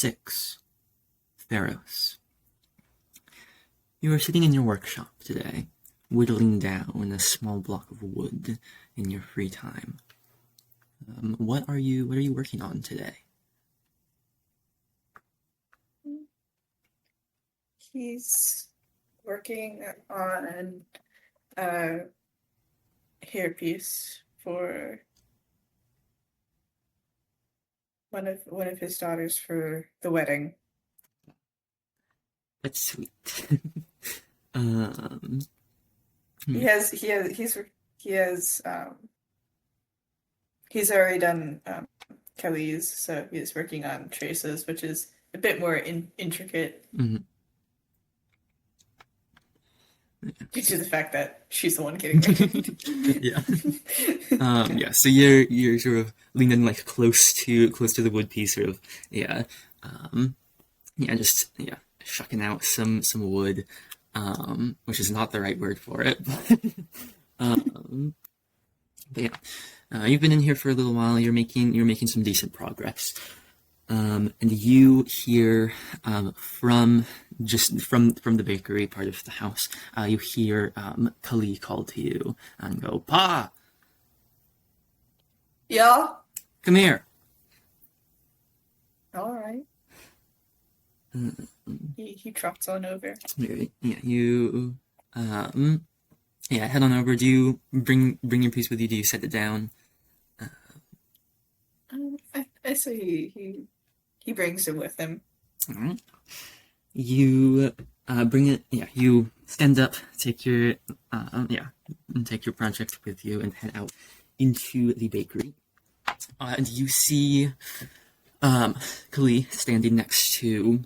6. Theros. You are sitting in your workshop today, whittling down a small block of wood in your free time. What are you working on today? He's working on a hairpiece for one of his daughters for the wedding. That's sweet. um, He has he's already done Kelly's, so he's working on Trace's, which is a bit more intricate mhm. due to the fact that she's the one getting married. Yeah. Yeah. So you're sort of leaning like close to the wood piece, sort of. Yeah. Just shucking out some wood, which is not the right word for it. um, but yeah, you've been in here for a little while. You're making some decent progress. And you hear from the bakery part of the house, you hear Kali call to you and go, "Pa, Yeah. come here." All right. He trots on over. Yeah, you head on over. Do you bring your piece with you? Do you set it down? I say he brings it with him. All right. You bring it. Yeah, you stand up, take your project with you, and head out into the bakery. And you see Kali standing next to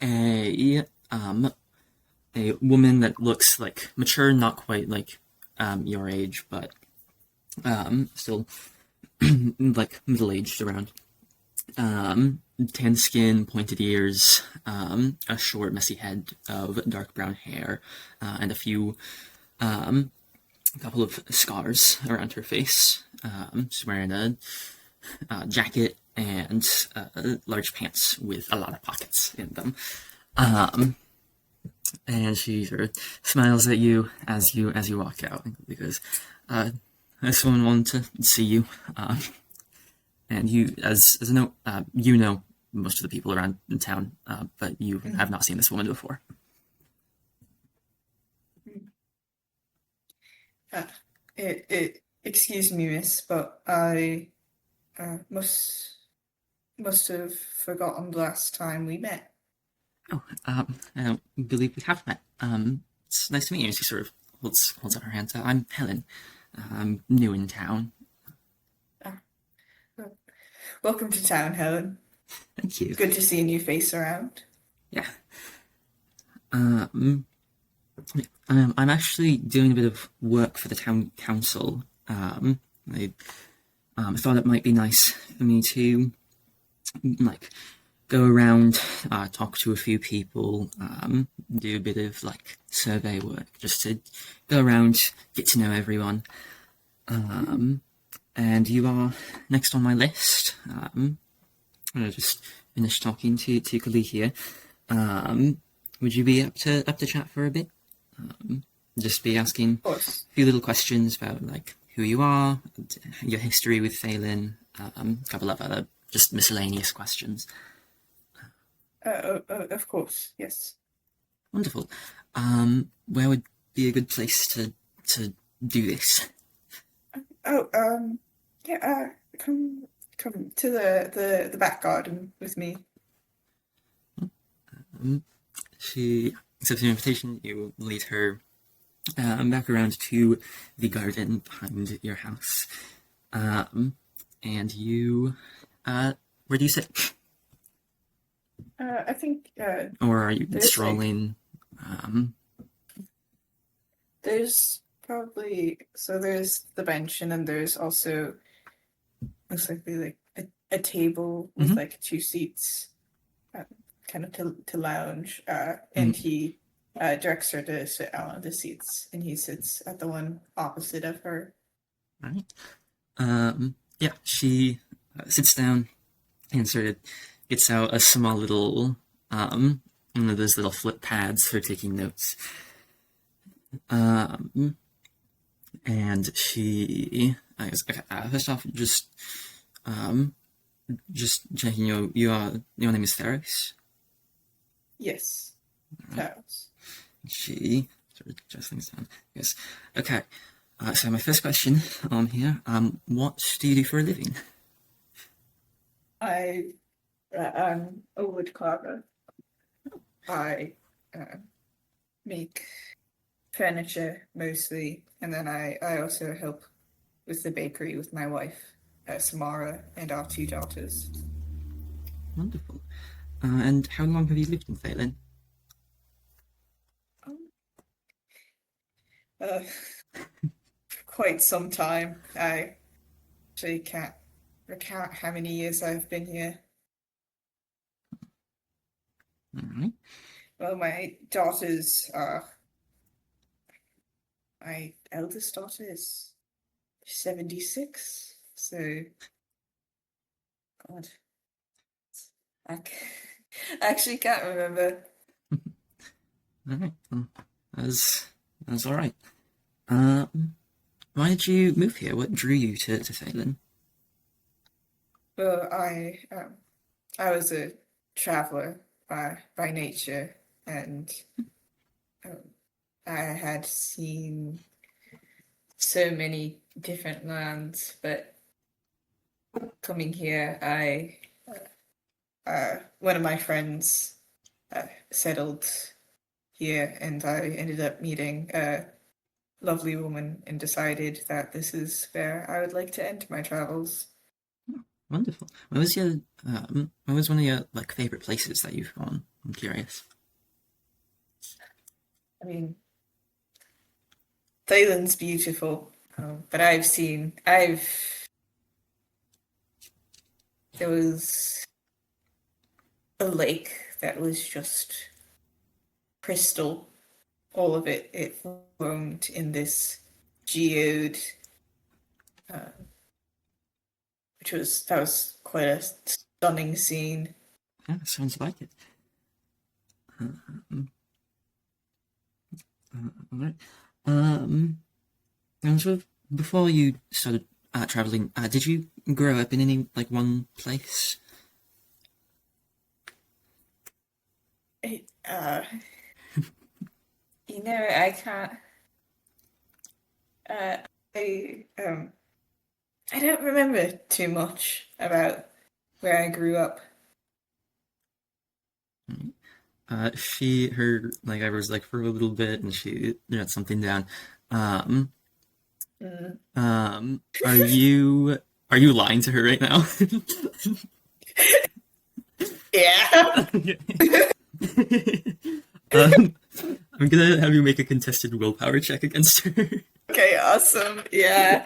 a woman that looks like mature, not quite like your age, but still like middle-aged around. Tan skin, pointed ears, a short, messy head of dark brown hair, and a couple of scars around her face. She's wearing a jacket and large pants with a lot of pockets in them. And she sort of smiles at you as you walk out because someone wanted to see you. And you, as a note, you know most of the people around in town, but you have not seen this woman before. Excuse me, miss, but I must have forgotten the last time we met. Oh, I don't believe we have met. It's nice to meet you. She sort of holds out her hand. I'm Thelin. I'm new in town. Welcome to town, Helen. Thank you. Good to see a new face around. Yeah. I'm actually doing a bit of work for the town council. I thought it might be nice for me to like go around, talk to a few people, do a bit of like survey work, just to go around, get to know everyone. And you are next on my list. I just finished talking to Kali here. Would you be up to chat for a bit? Just be asking a few little questions about like who you are, your history with Thelin, a couple of other just miscellaneous questions. Of course, yes. Wonderful. Where would be a good place to do this? Come to the back garden with me. She accepts your invitation. You lead her back around to the garden behind your house. And you, where do you sit? I think. Or are you strolling? There's there's the bench, and then there's also looks like a table with like two seats, kind of to lounge. And he directs her to sit out on the seats, and he sits at the one opposite of her. Right. She sits down and sort of gets out a small little one of those little flip pads for taking notes. And she, I guess, okay, first off, just checking your name is Theros. Yes. Theros. She sort of adjusts things down. Yes. Okay. So my first question on here, what do you do for a living? I'm a wood carver. I make furniture mostly, and then I also help with the bakery with my wife, Samara, and our 2 daughters. Wonderful. And how long have you lived in Thelin? Um, uh, quite some time. I actually can't recount how many years I've been here. All right. Well, my daughters are. My eldest daughter is 76, so God, I actually can't remember. All right. Well, that's all right. Why did you move here? What drew you to Phelan? Well, I was a traveler by nature, and um, I had seen so many different lands, but coming here, I one of my friends settled here, and I ended up meeting a lovely woman and decided that this is where I would like to end my travels. Wonderful. What was one of your like favorite places that you've gone? I'm curious. I mean, Thayland's beautiful, but there was a lake that was just crystal. All of it formed in this geode, uh, that was quite a stunning scene. Yeah, sounds like it. Um, all right. And so before you started traveling, did you grow up in any like one place? It, I can't. Uh, I um, I don't remember too much about where I grew up. I was like for a little bit, and she wrote something down. Um, Mm. are you lying to her right now? Yeah. um, I'm gonna have you make a contested willpower check against her. Okay, awesome. Yeah.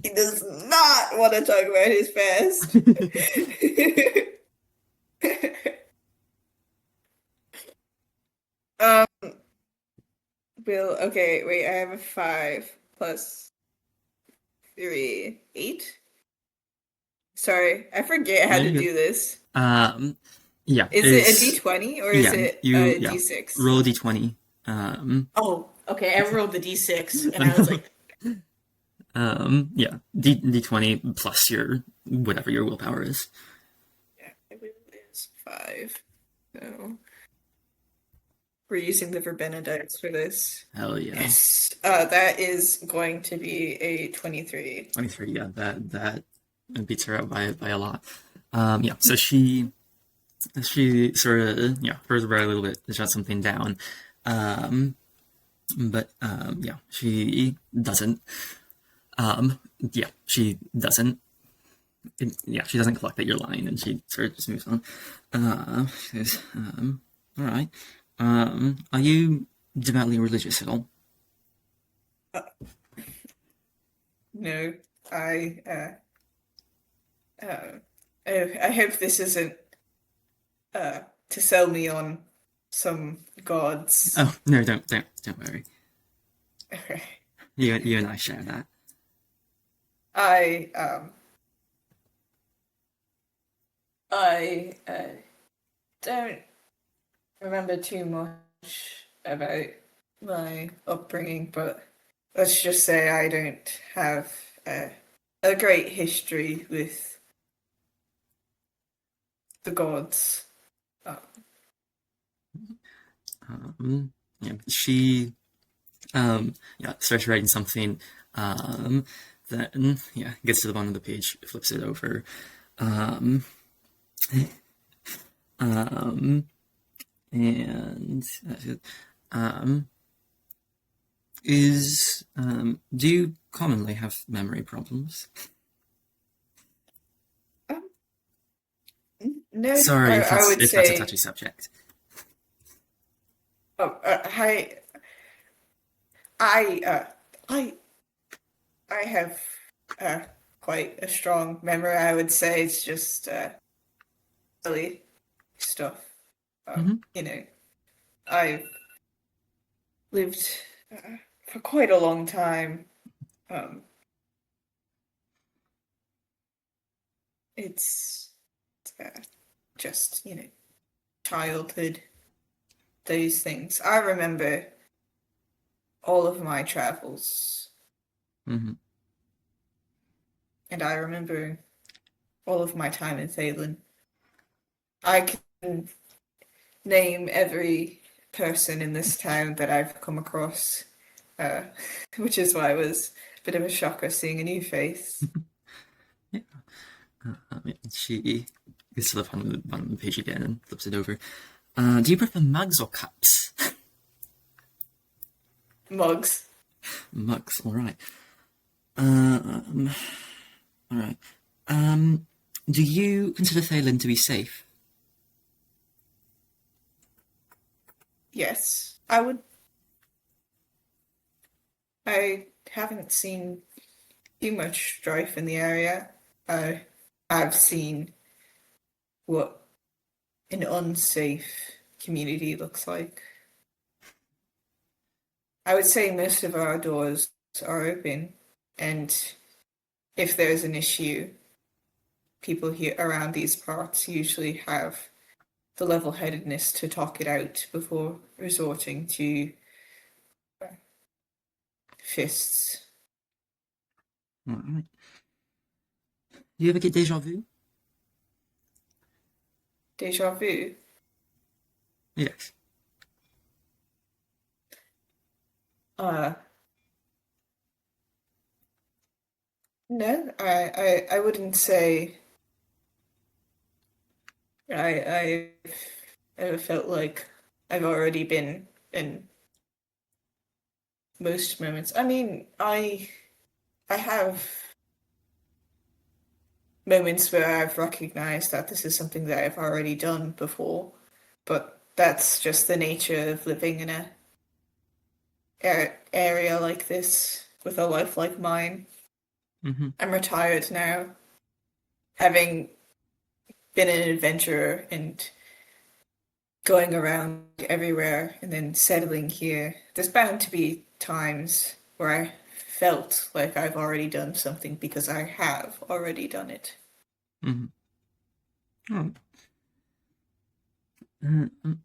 He does not want to talk about his past. um, Bill, okay, wait, I have a 5 plus 3, 8? Sorry, I forget how No, to you're good. do this. Yeah, Is it a d20 or is yeah, it you a yeah, d6? roll a d20. Oh, okay, I rolled the d6 and I was like, Yeah, d20 plus your whatever your willpower is. yeah, it is 5. So we're using the Verbenidites for this. Hell yeah. Yes, that is going to be a 23. 23, yeah, that beats her out by a lot. Yeah, so she sort of further by a little bit to shut something down. But yeah, she doesn't. Yeah, she doesn't. She doesn't collect that you're lying, and she sort of just moves on. She goes, all right. Are you devoutly religious at all? Uh, no, I, I hope this isn't to sell me on some gods. Oh no, don't worry. Okay. You and I share that. I I don't remember too much about my upbringing, but let's just say I don't have a great history with the gods. Uh, Yeah, she yeah, starts writing something. Then yeah, gets to the bottom of the page, flips it over. Um, um, and um, do you commonly have memory problems? um, no, Sorry I would if that's a touchy say. subject. Oh, I, I, I have uh, quite a strong memory. I would say it's just silly stuff. Hmm. You know, I've lived for quite a long time. Um, it's uh, just, childhood, those things. I remember all of my travels, Hmm. and I remember all of my time in Thelin. I can name every person in this town that I've come across, uh, which is why it was a bit of a shocker seeing a new face. Yeah. She gets to the bottom of the page again and flips it over. Do you prefer mugs or cups? Mugs. Mugs, all right. Um, all right. Um, do you consider Thelin to be safe? Yes, I would. I haven't seen too much strife in the area. Uh, I've seen what an unsafe community looks like. I would say most of our doors are open, and if there's an issue, people here around these parts usually have the level-headedness to talk it out before resorting to fists. All right. Do you ever get deja vu? Deja vu. Yes. Uh, no, I wouldn't say I've ever felt like I've already been in most moments. I mean, I have moments where I've recognized that this is something that I've already done before, but that's just the nature of living in a area like this with a life like mine. Mm-hmm. I'm retired now, having been an adventurer and going around everywhere and then settling here. There's bound to be times where I felt like I've already done something because I have already done it. Mm-hmm. All right.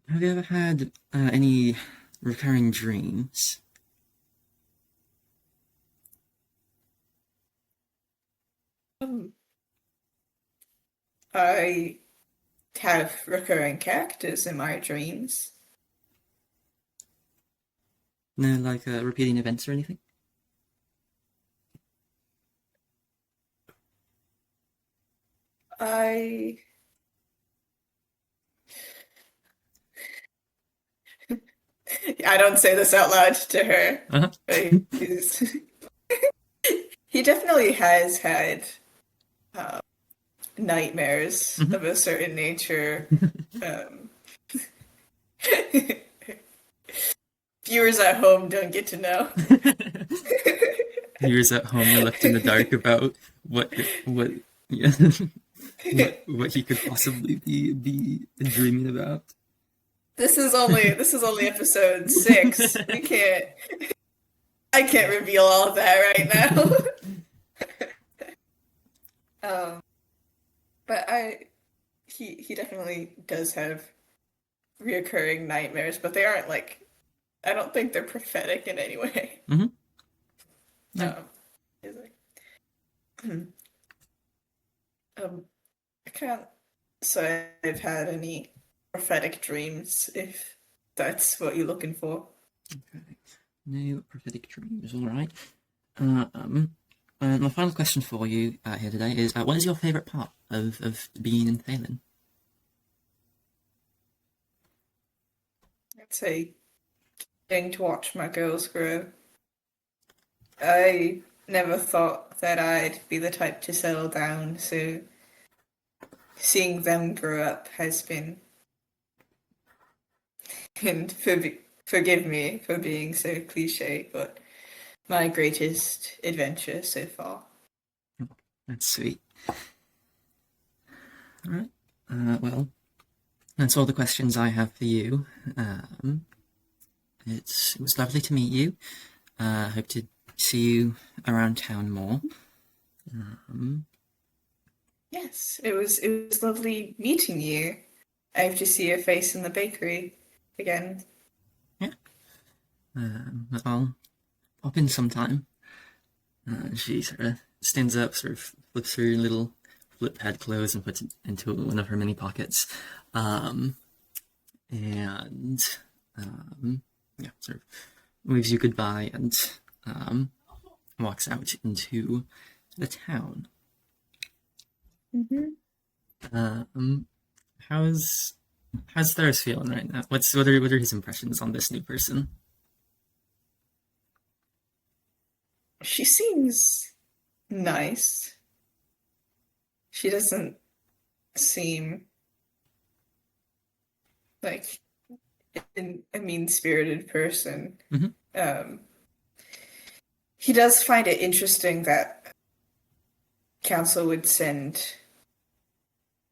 Have you ever had any recurring dreams? Um, I have recurring characters in my dreams. No, like repeating events or anything? I I don't say this out loud to her, Uh-huh. but he definitely has had nightmares Hmm. of a certain nature. Um, viewers at home don't get to know. Viewers at home are left in the dark about what yeah, what he could possibly be dreaming about. This is only episode 6. We can't I can't reveal all of that right now. Um, but he definitely does have reoccurring nightmares, but they aren't like, I don't think they're prophetic in any way. Mm-hmm. Yeah. He's like, um, I can't say I've had any prophetic dreams, if that's what you're looking for. Okay. No prophetic dreams. All right. My final question for you here today is: what is your favorite part of being in Thelin? I'd say getting to watch my girls grow. I never thought that I'd be the type to settle down, so seeing them grow up has been, and forgive me for being so cliche, but my greatest adventure so far. That's sweet. All right. Well, that's all the questions I have for you. It was lovely to meet you. Hope to see you around town more. Yes, it was lovely meeting you. I hope to see your face in the bakery again. Yeah. I'll pop in sometime. She sort of stands up, sort of flips her little flip pad clothes and puts it into one of her many pockets. And yeah, sort of waves you goodbye and walks out into the town. Um, how's Theros feeling right now? What are his impressions on this new person? She seems nice. She doesn't seem like a mean-spirited person. Mm-hmm. He does find it interesting that council would send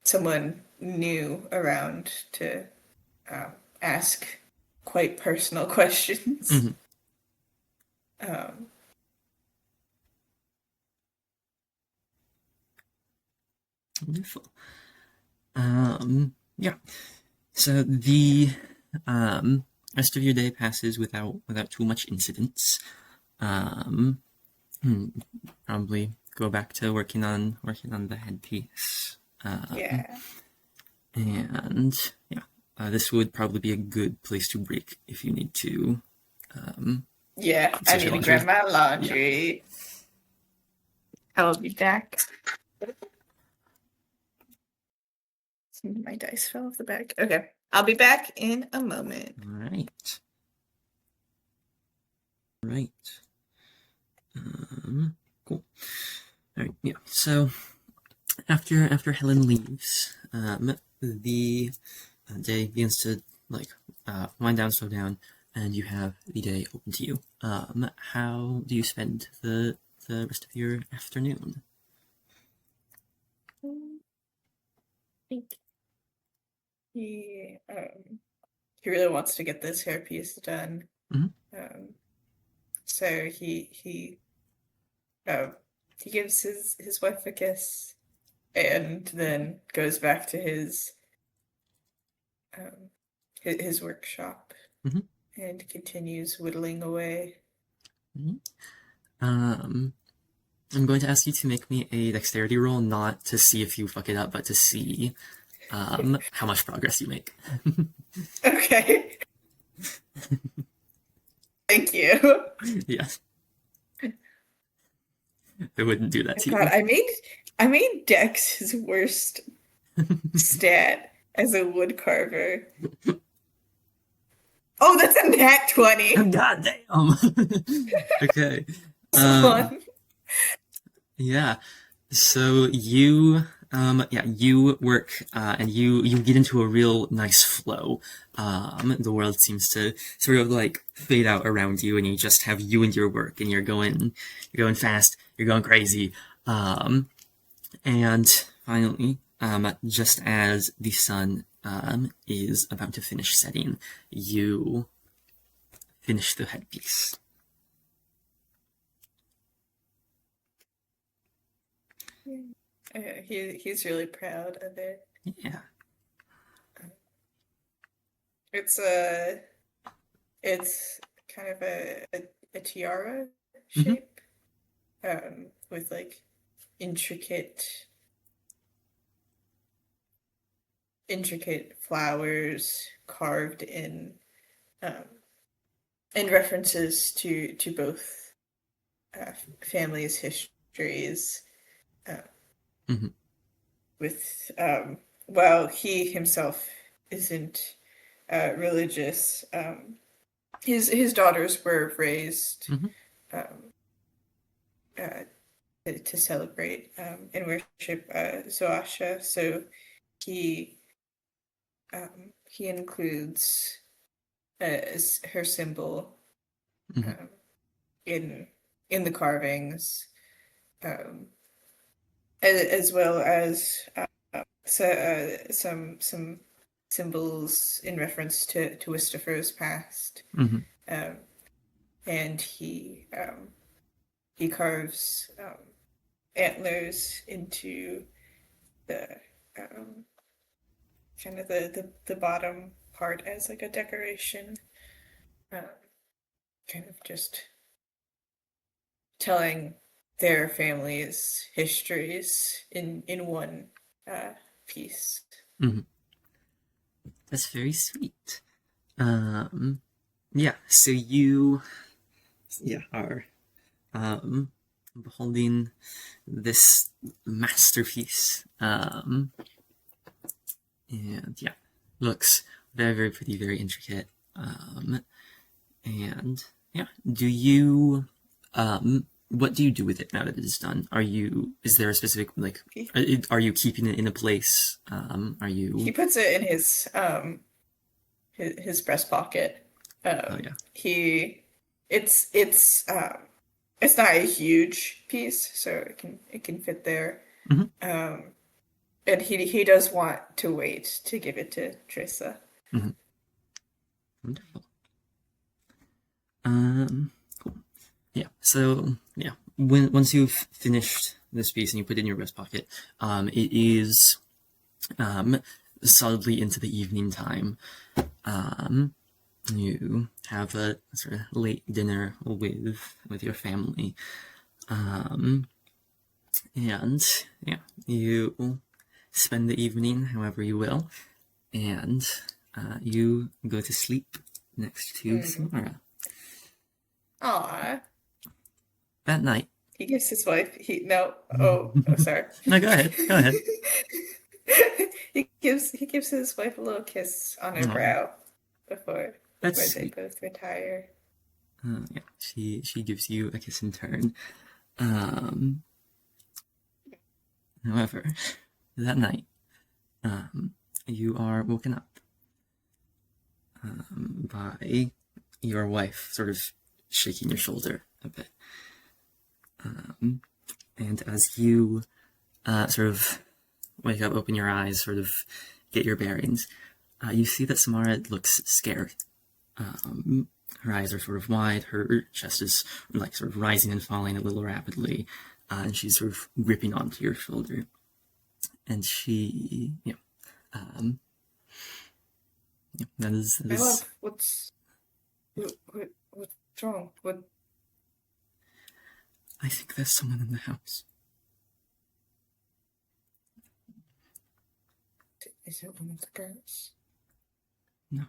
someone new around to ask quite personal questions. Mm-hmm. Um, Wonderful. Yeah. So the rest of your day passes without too much incidents. Probably go back to working on the headpiece. yeah. And yeah, this would probably be a good place to break if you need to. Yeah, I Switch need your to laundry. grab my laundry. I'll be back. My dice fell off the bag. Okay. I'll be back in a moment. All right. Right. Cool. All right. Yeah. So after Helen leaves, the day begins to wind down, slow down, and you have the day open to you. How do you spend the rest of your afternoon? He he really wants to get this hairpiece done. Mhm. So he gives his wife a kiss and then goes back to his workshop Mhm. and continues whittling away. I'm going to ask you to make me a dexterity roll, not to see if you fuck it up, but to see how much progress you make. Okay. Thank you. Yes. I wouldn't do that to God, you. I made Dex his worst stat as a wood carver. Oh, that's a nat 20. God damn. Okay. Fun. Yeah. So you work and you get into a real nice flow. The world seems to sort of like fade out around you, and you just have you and your work, and you're going fast, you're going crazy. And finally, just as the sun is about to finish setting, you finish the headpiece. He's really proud of it. Yeah. It's a it's kind of a tiara Mm-hmm. shape, with like intricate intricate flowers carved um, in references to both families' histories. Uh, Mm-hmm. with While he himself isn't religious, his daughters were raised Mm-hmm. um, uh, to celebrate and worship Zoasha. So he he includes her symbol Mm-hmm. um, in the carvings, um, as well as some symbols in reference to Wistifer's past. Mm-hmm. Um, and he carves antlers into the um, kind of the bottom part as like a decoration, um, kind of just telling their families' histories in one piece. Mm-hmm. That's very sweet. Um, yeah. So you, yeah, are beholding this masterpiece. And yeah, looks very, very pretty, very intricate. And yeah, do you, what do you do with it now that it is done? Is there a specific, like, He, are you keeping it in a place? Are he you, puts it in his breast pocket. oh yeah. He it's not a huge piece, so it can fit there. Mm-hmm. Um, and he does want to wait to give it to Trissa. Mm-hmm. Wonderful. Cool. Yeah. So yeah, once you've finished this piece and you put it in your breast pocket, it is solidly into the evening time. You have a sort of late dinner with your family, and yeah, you spend the evening however you will, and you go to sleep next to Mm. Samara. Aw, That night. he gives his wife. Sorry. No, go ahead. Go ahead. He gives his wife a little kiss on her Oh, brow before that's they sweet. both retire. Yeah, she gives you a kiss in turn. Um, However, that night, um, you are woken up by your wife sort of shaking your shoulder a bit. And as you sort of wake up, open your eyes, sort of get your bearings, you see that Samara looks scared. Her eyes are sort of wide, her chest is like sort of rising and falling a little rapidly, and she's sort of gripping onto your shoulder. And she, that is, My love, what's wrong? What I think there's someone in the house. is it? One of the girls? No.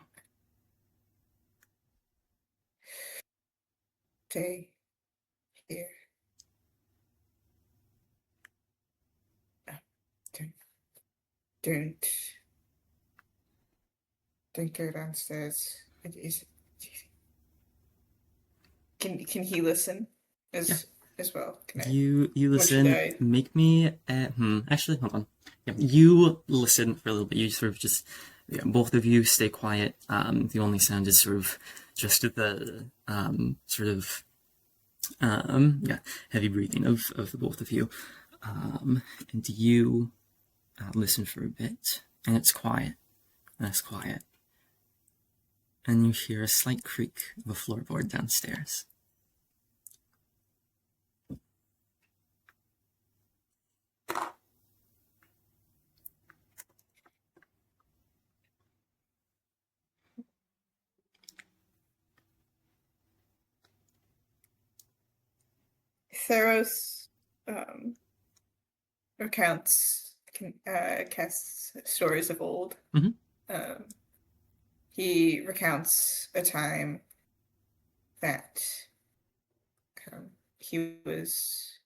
Stay here. Uh, don't don't don't go downstairs. It is. Can he listen Yeah. as well? Can I? You What should listen. I? Make me. Actually, hold on. Yeah, you listen for a little bit. You sort of just. Yeah, both of you stay quiet. The only sound is sort of just the sort of yeah, heavy breathing of the both of you. And you listen for a bit, and it's quiet. And it's quiet. And you hear a slight creak of a floorboard downstairs. Theros um, casts stories of old. Mhm. He recounts a time that he was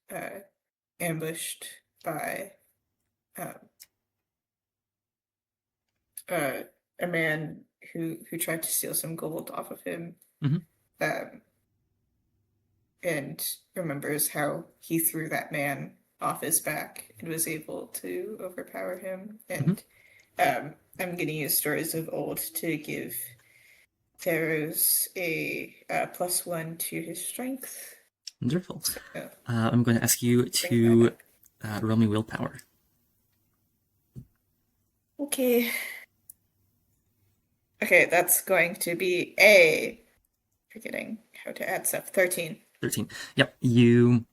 ambushed by um, a man who tried to steal some gold off of him, Mhm. um, and remembers how he threw that man off his back and was able to overpower him. Mhm. And I'm going to use stories of old to give Theros a +1 to his strength. Wonderful. So I'm going to ask you bring that to up. roll me willpower. Okay. Okay, that's going to be a forgetting how to add stuff. 13. 13. Yep, you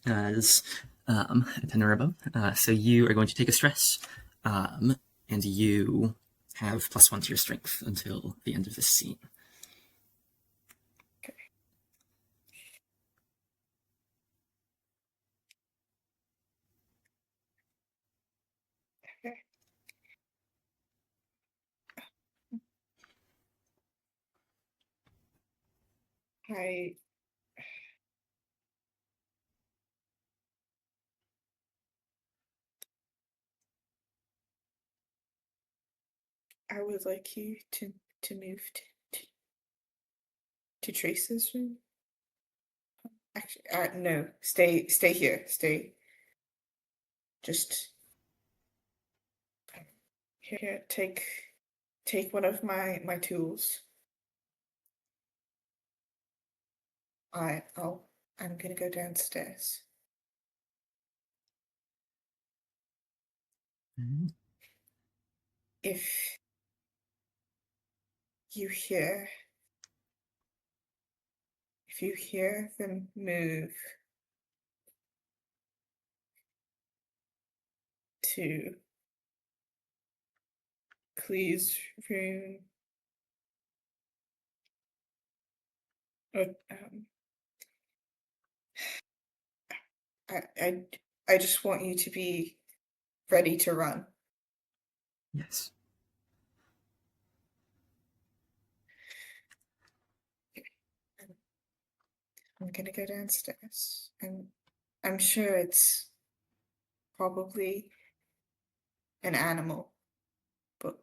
as a 10 or above. So you are going to take a stress, and you have +1 to your strength until the end of this scene. Okay. Okay. I I would like you to move to Trace's room. Actually, no, stay here. Stay. Just here. Take one of my tools. I'm gonna go downstairs. Mhm. If you hear if you hear them move to Clee's room, or I I I just want you to be ready to run. Yes. I'm gonna go downstairs, and I'm sure it's probably an animal, but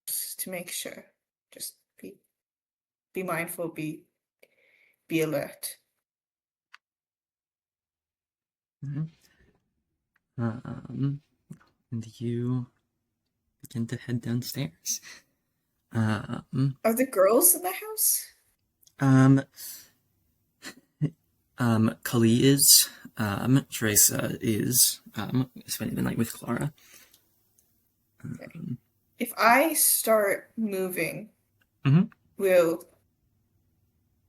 just to make sure, just be mindful, be alert. Mhm. And you begin to head downstairs. Are the girls in the house? Um, Kali is, Teresa is, spending the night with Clara. If I start moving, Mhm. will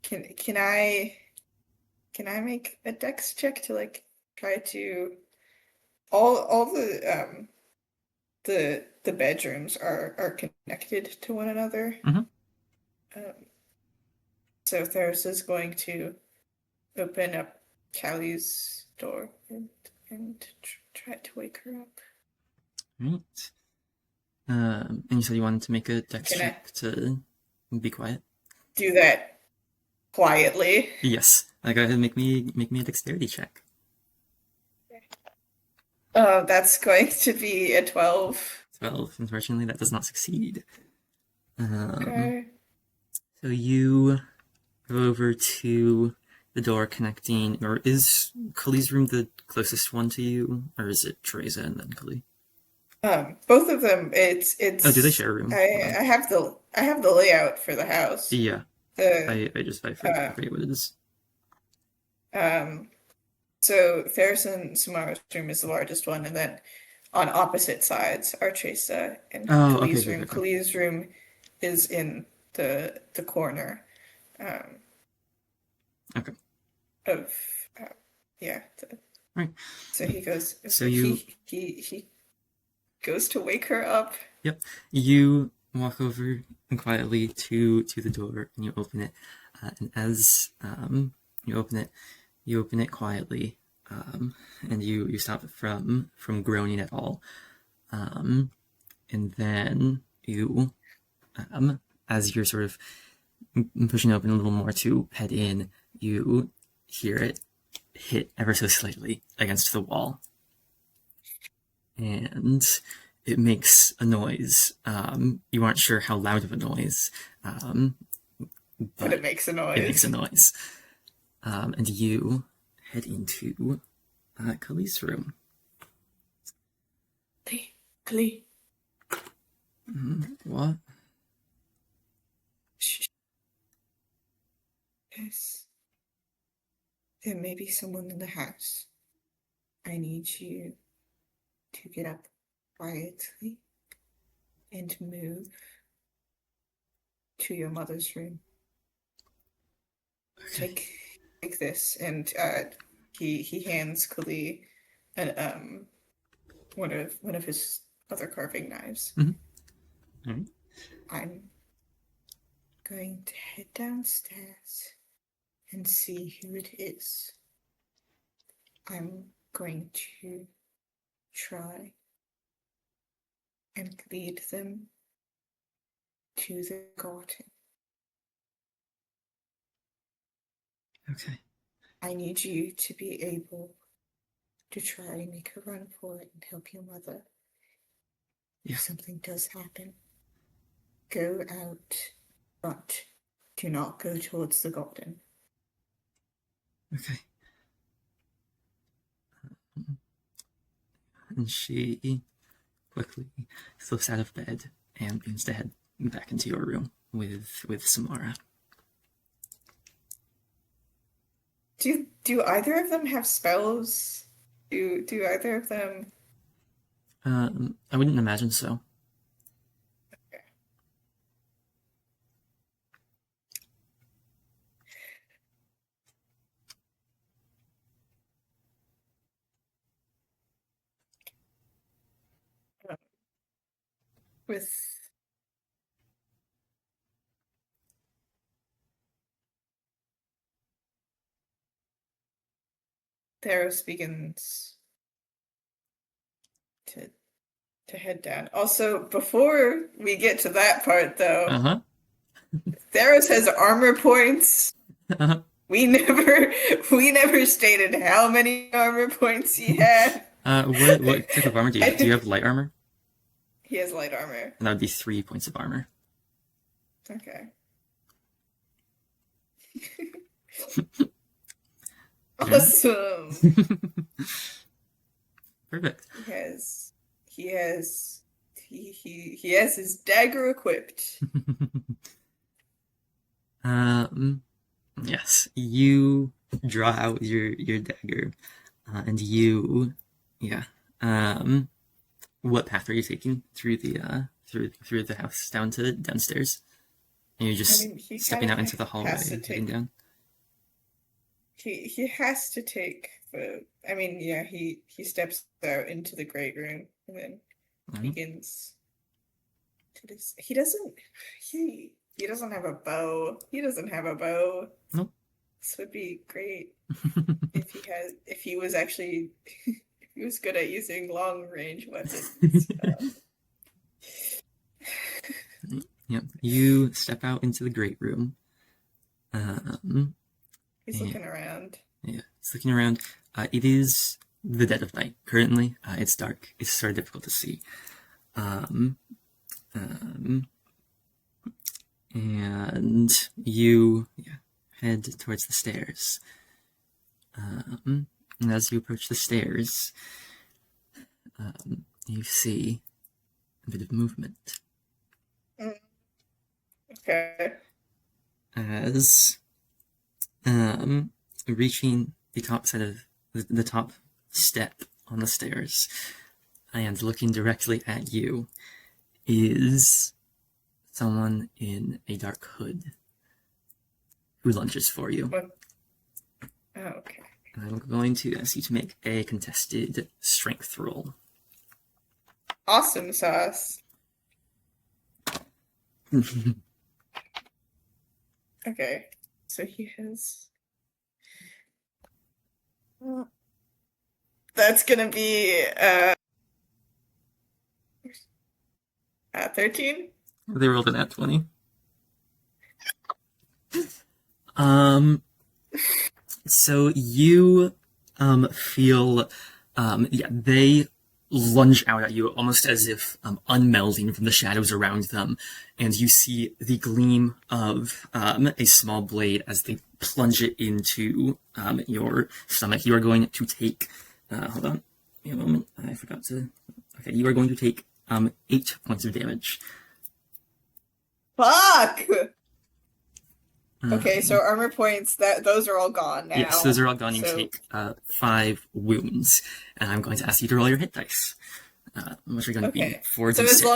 can I make a dex check to like try to all the bedrooms are connected to one another. Mhm. Um, so Theros is going to open up Callie's door and try to wake her up. Right. And you said you wanted to make a dex Can I check to be quiet? do that quietly? Yes. Go ahead and make me a dexterity check. That's going to be a 12. 12. Unfortunately, that does not succeed. Um, Okay. so you go over to the door connecting, or is Kali's room the closest one to you, or is it Teresa and then Kali? Both of them. Oh, do they It's share a room? Hold I on. I have the layout for the house. Yeah, The I uh forget what it is. um so Ferris and Samara's room is the largest one, and then on opposite sides are Teresa and Oh, okay, Kali's okay, room. okay. Kali's room is in the corner um Okay, of uh, yeah. right. So he goes So you, he goes to wake her up. yep, you walk over quietly to the door and you open it, and as you open it, You open it quietly, and you stop from groaning at all. And then you, as you're sort of pushing open a little more to head in, you hear it hit ever so slightly against the wall. And it makes a noise. You aren't sure how loud of a noise, but it makes a noise. It makes a noise. And you head into Kali's room. Kali. What? Shh. Yes. There may be someone in the house. I need you to get up quietly and move to your mother's room. Okay. Take this, and he hands Kali an one of his other carving knives. Mm-hmm. All right. I'm going to head downstairs and see who it is. I'm going to try and lead them to the garden. Okay. I need you to be able to try and make a run for it and help your mother. Yeah. If something does happen, go out, but do not go towards the garden. Okay. And she quickly slips out of bed and begins to head back into your room with Samara. Do either of them have spells? Do either of them? I wouldn't imagine so. Okay. With Theros begins to head down. Also, before we get to that part, though, Uh-huh. Theros has armor points. Uh-huh. We never stated how many armor points he had. What type of armor do you have? Do you have light armor? He has light armor. And that would be 3 points of armor. Okay. Awesome. Perfect. He has his dagger equipped. Yes, you draw out your dagger, and you, yeah. What path are you taking through the through the house downstairs? And you're just stepping out into the hallway, heading down. He has to take the. I mean, yeah, he steps out into the great room and then begins to this. He doesn't have a bow. He doesn't have a bow. Nope. This would be great if he was actually if he was good at using long range weapons. Yep. You step out into the great room. He's looking around. Yeah, he's looking around. It is the dead of night currently. It's dark. It's sort of difficult to see. And you head towards the stairs. And as you approach the stairs, you see a bit of movement. Okay. As reaching the top side of the top step on the stairs and looking directly at you is someone in a dark hood who lunges for you. Oh, okay. I'm going to ask you to make a contested strength roll. Awesome sauce. Okay, so he has That's gonna be 13. They rolled an at 20. Um, so you feel yeah, they lunge out at you almost as if unmelding from the shadows around them, and you see the gleam of a small blade as they plunge it into your stomach. You are going to take hold on a moment, I forgot to okay, you are going to take 8 points of damage. Fuck! Um, Okay, so armor points, those are all gone now. Yes, those are all gone. You So, take 5 wounds, and I'm going to ask you to roll your hit dice, which are going to be okay. 4d6. So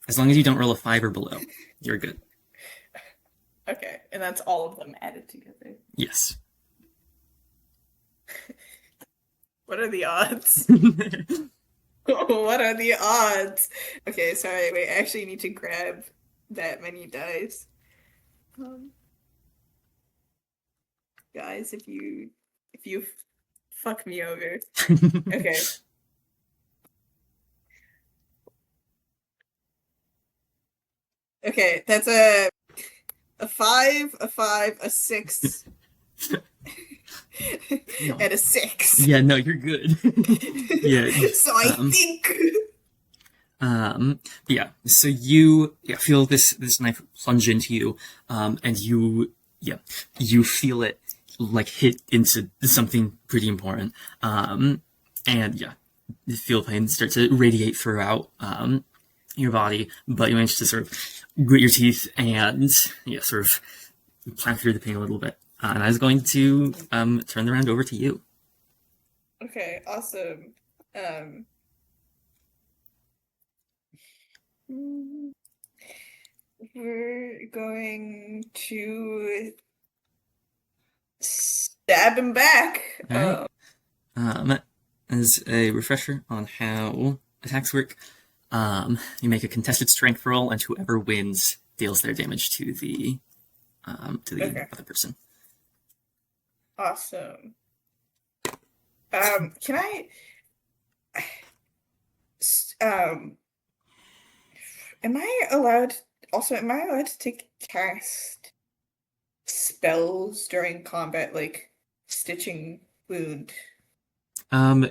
As long as you don't roll a 5 or below, you're good. okay, and that's all of them added together. Yes. What are the odds? What are the odds? Okay, sorry, wait, I actually need to grab that many dice. Guys, if you fuck me over. Okay. Okay, that's a 5, a 5, a 6, No. and a 6. Yeah, no, you're good. Yeah. So I think. Yeah. So you feel this knife plunge into you, and you feel it like hit into something pretty important, and yeah, you feel pain start to radiate throughout your body, but you manage to sort of grit your teeth and sort of plow through the pain a little bit. And I was going to turn the round over to you. Okay, awesome. We're going to stab him back. All right. As a refresher on how attacks work, you make a contested strength roll, and whoever wins deals their damage to the Okay. other person. Awesome. Can I am I allowed to cast spells during combat, like stitching wound?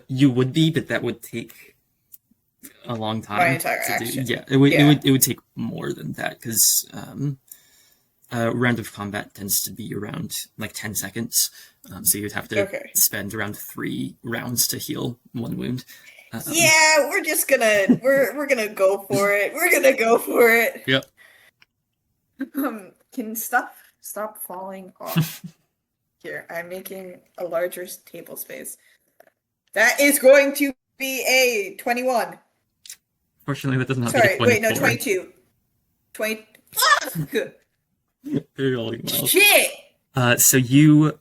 You would be, but that would take a long time My entire to action. do. Yeah, it would take more than that because a round of combat tends to be around like 10 seconds. So you'd have to spend around 3 rounds to heal 1 wound. Yeah, we're just gonna we're gonna go for it. We're gonna go for it. Yep. Can stop falling off. Here, I'm making a larger table space. That is going to be a 21. Fortunately, that does not Sorry, be a 24. wait, no, 22. 20. Fuck! You're rolling well. Shit! So you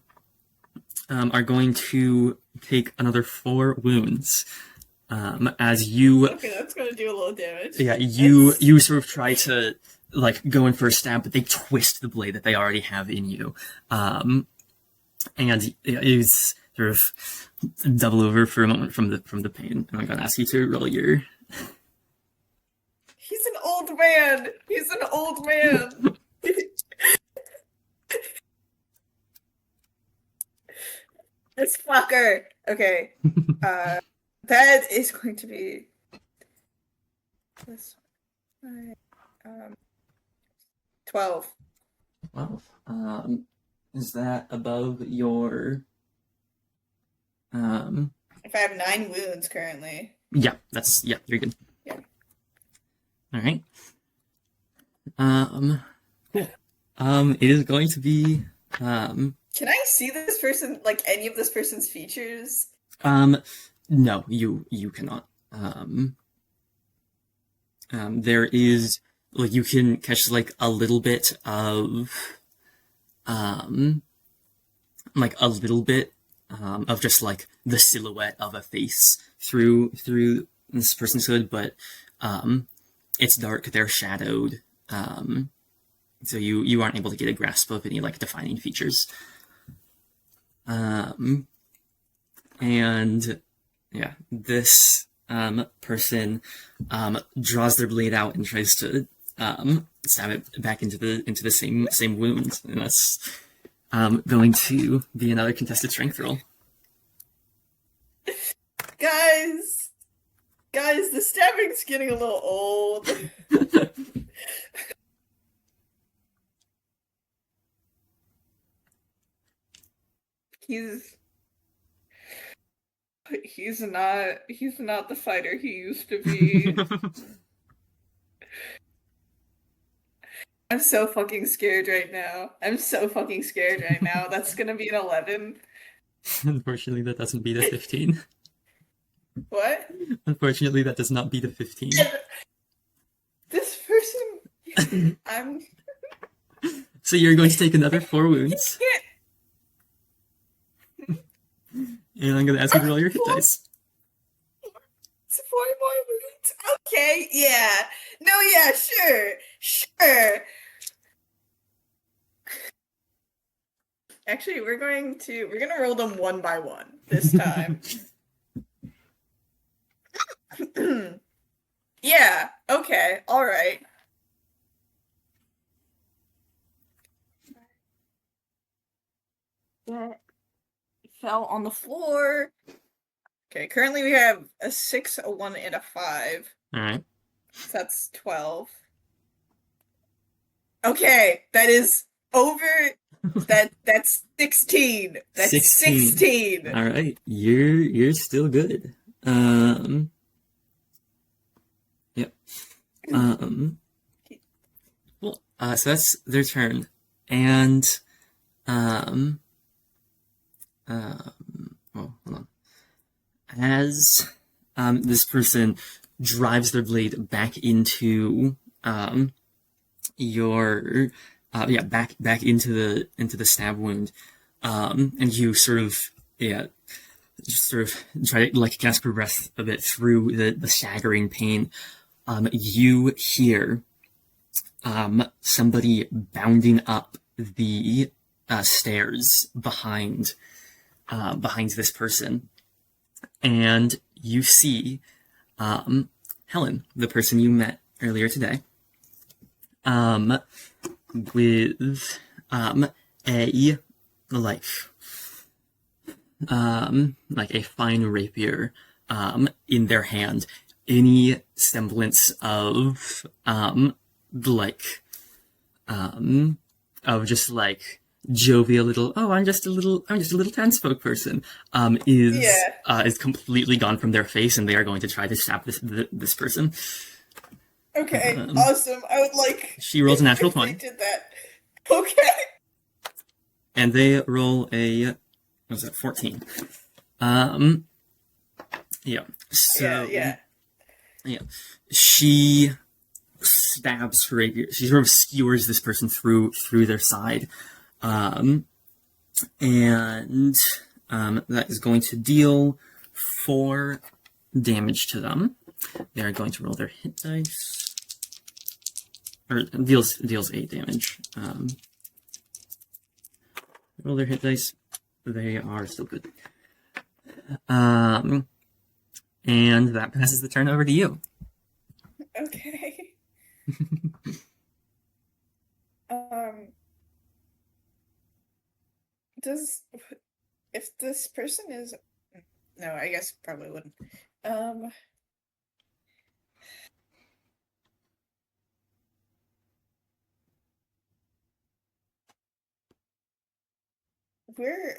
are going to take another 4 wounds. As you Okay, that's gonna do a little damage. Yeah, you sort of try to like go in for a stab, but they twist the blade that they already have in you. And you sort of double over for a moment from the pain. And I'm gonna ask you to roll your. He's an old man. He's an old man. This fucker. Okay. That is going to be this 12. 12. Is that above your? If I have 9 wounds currently. Yeah, you're good. Yeah. All right. Cool. It is going to be. Can I see this person, like any of this person's features? No, you cannot. There is like you can catch like a little bit of just like the silhouette of a face through this person's hood, but it's dark, they're shadowed, so you aren't able to get a grasp of any like defining features. And yeah, this person draws their blade out and tries to stab it back into the same wound, and that's going to be another contested strength roll. Guys, the stabbing's getting a little old. He's not the fighter he used to be. I'm so fucking scared right now. That's gonna be an 11. Unfortunately, that doesn't beat a 15. What? Unfortunately, that does not beat a 15. This person... I'm... So you're going to take another 4 wounds. And I'm going to ask you to roll your hit dice. It's 4 more wounds. Okay, yeah. No, yeah, sure. Actually, we're gonna roll them one by one this time. Yeah, okay, alright. That fell on the floor. Okay, currently we have a 6, a 1, and a 5. Alright. So that's 12. Okay, that is over. That's 16. That's 16. Alright, you're still good. Yep. Well, so that's their turn. And oh, hold on. As this person drives their blade back into your back into the stab wound, and you sort of try to like gasp for breath a bit through the staggering pain. You hear somebody bounding up the stairs behind this person, and you see Helen, the person you met earlier today, with like a fine rapier in their hand. Any semblance of just like jovial little, oh, I'm just a little townsfolk person, is completely gone from their face, and they are going to try to stab this person. Okay, awesome. I would like... She rolls a natural 20. They did that. Okay. And they roll a... What was that? 14. Yeah. So... Yeah. She stabs her rapier. She sort of skewers this person through their side. And that is going to deal 4 damage to them. They are going to roll their hit dice. Or deals 8 damage. Roll their hit dice. They are still good. And that passes the turn over to you. Okay. If this person is... No, I guess probably wouldn't.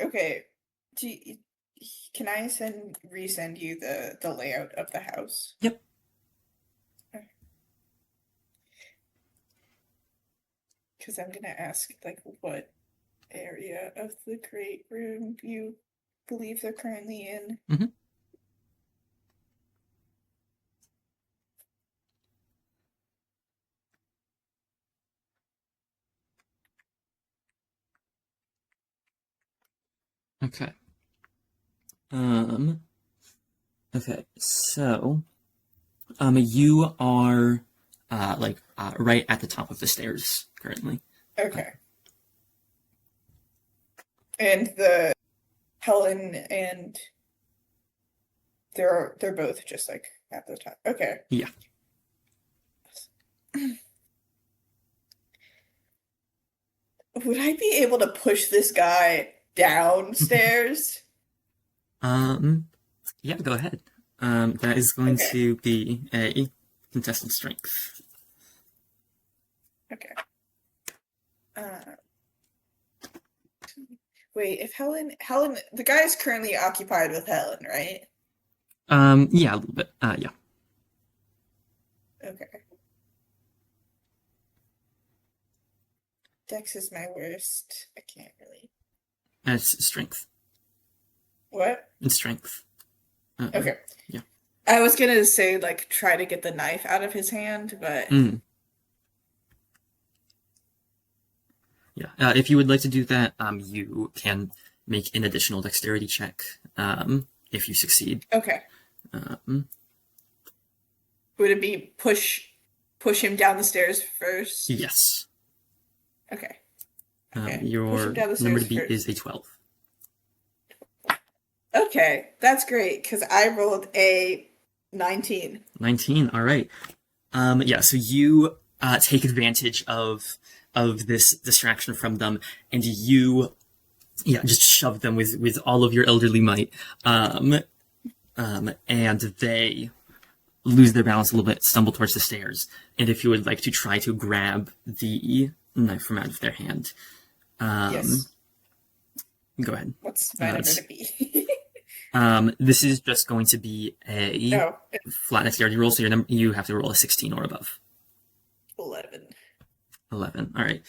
Okay. Can I resend you the layout of the house? Yep. Because I'm gonna ask like what area of the great room you believe they're currently in. Mm-hmm. Okay. Okay, so, you are, right at the top of the stairs currently. Okay. And the Helen and they're both just like at the top. Okay. Yeah. Would I be able to push this guy downstairs? Yeah, go ahead. That is going Okay. to be a contested strength. Okay. Uh, wait, if Helen, the guy is currently occupied with Helen, right? Yeah, a little bit. Yeah. Okay. Dex is my worst. I can't really. It's strength. What? It's strength. Okay. Yeah. I was gonna say like try to get the knife out of his hand, but Yeah. If you would like to do that, you can make an additional dexterity check. If you succeed. okay. Um, Would it be push him down the stairs first? yes. Okay. Okay. Push Your him down the number stairs to beat first. is a 12. Okay, that's great because I rolled a 19. 19. All right. Yeah. So you take advantage of this distraction from them, and you just shove them with all of your elderly might. And they lose their balance a little bit, stumble towards the stairs. And if you would like to try to grab the knife from out of their hand, Yes. go ahead. What's my number to be? This is just going to be a Oh, flat dexterity roll, so you have to roll a 16 or above. 11. 11. All right.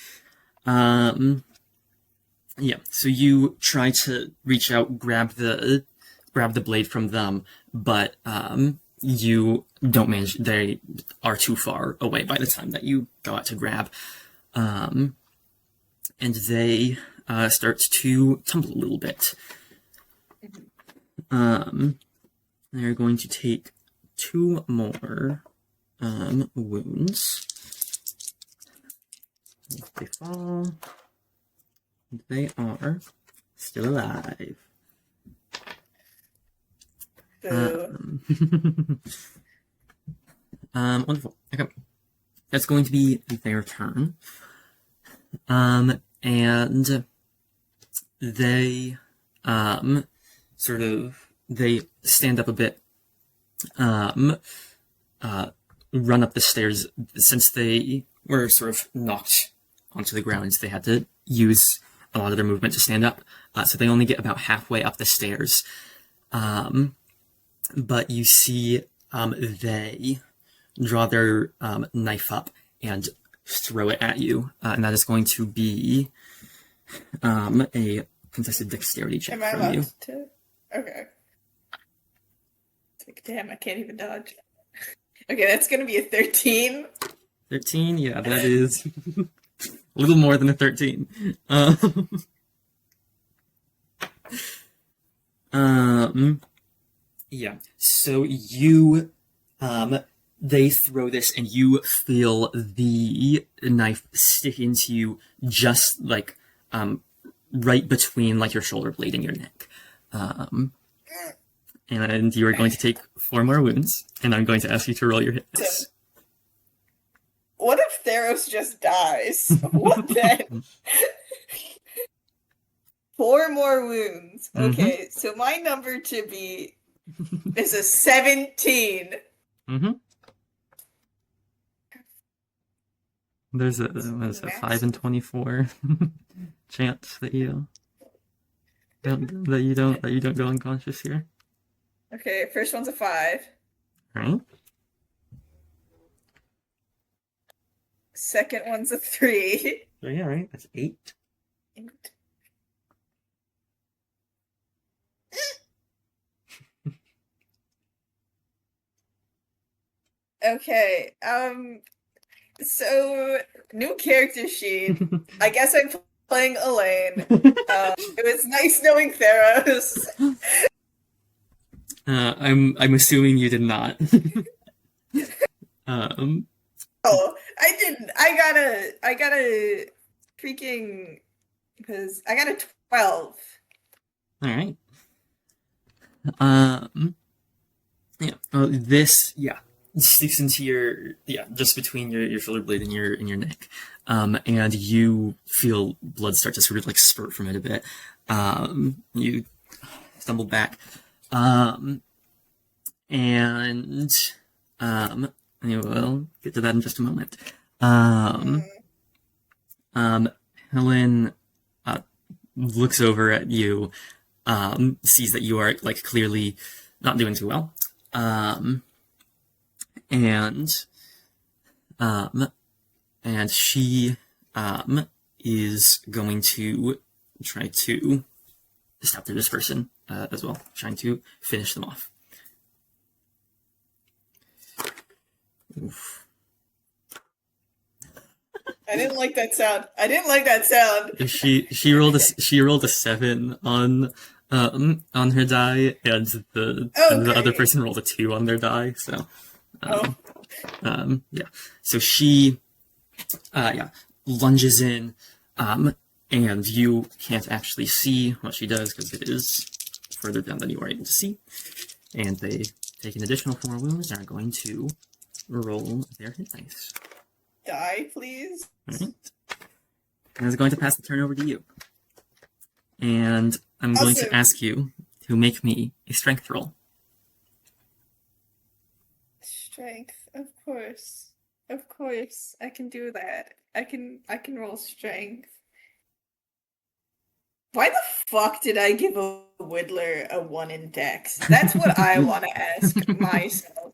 Yeah. So you try to reach out, grab the blade from them, but you don't manage. They are too far away by the time that you go out to grab, and they start to tumble a little bit. They're going to take 2 more wounds. If they fall, they are still alive. So, Wonderful. Okay. That's going to be their turn. And they they stand up a bit, run up the stairs. Since they were sort of knocked onto the ground, they had to use a lot of their movement to stand up. So they only get about halfway up the stairs. But you see they draw their knife up and throw it at you. And that is going to be a contested dexterity check am I from you. allowed to? Okay. It's like, damn, I can't even dodge. Okay, that's gonna be a 13. 13? Yeah, that is a little more than a 13. Yeah, so you, they throw this and you feel the knife stick into you just like, right between like your shoulder blade and your neck. And you are going to take 4 more wounds, and I'm going to ask you to roll your hit dice. What if Theros just dies? What then? 4 more wounds. Okay, so my number to be is a 17. There's a 5 and 24 chance that you don't go unconscious here. Okay, first one's a 5. Right? Second one's a 3. So yeah, right. That's 8. Okay, so new character sheet. I guess I'm playing Elaine. It was nice knowing Theros. I'm assuming you did not. Oh, I didn't. I got a freaking because I got a 12. All right. Yeah. Sticks into just between your shoulder blade and your neck. And you feel blood start to sort of like spurt from it a bit. You stumble back. And I will get to that in just a moment. Um, Helen looks over at you, sees that you are like clearly not doing too well, and she is going to try to step through this person as well, trying to finish them off. Oof. I didn't like that sound. I didn't like that sound. She rolled a 7 on her die, and the other person rolled a 2 on their die. So so she lunges in, and you can't actually see what she does because it is further down than you are able to see. And they take an additional 4 wounds and are going to roll their hit dice. Die, please. Alright. And it's going to pass the turn over to you. And I'm going to ask you to make me a strength roll. Strength, of course. Of course. I can do that. I can roll strength. Why the fuck did I give a Whittler a 1 in Dex? That's what I want to ask myself.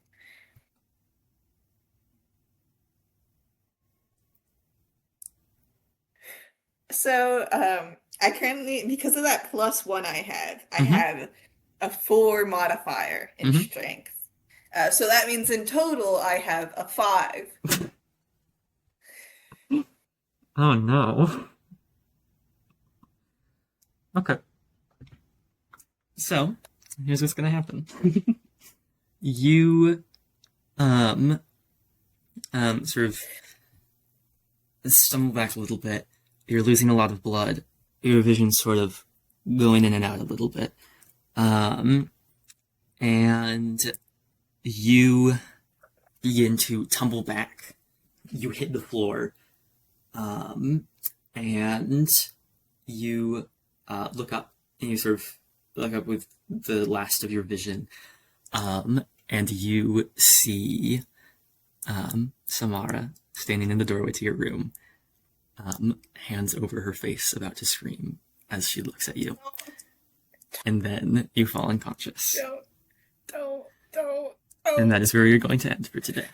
So, I currently, because of that +1 I have a 4 modifier in strength. So that means in total I have a 5. Oh no. Okay. So, here's what's gonna happen. You, sort of stumble back a little bit. You're losing a lot of blood. Your vision's sort of going in and out a little bit. And you begin to tumble back. You hit the floor. And you look up, and you sort of look up with the last of your vision. And you see Samara standing in the doorway to your room. Hands over her face, about to scream as she looks at you. And then you fall unconscious. Don't. And that is where you're going to end for today.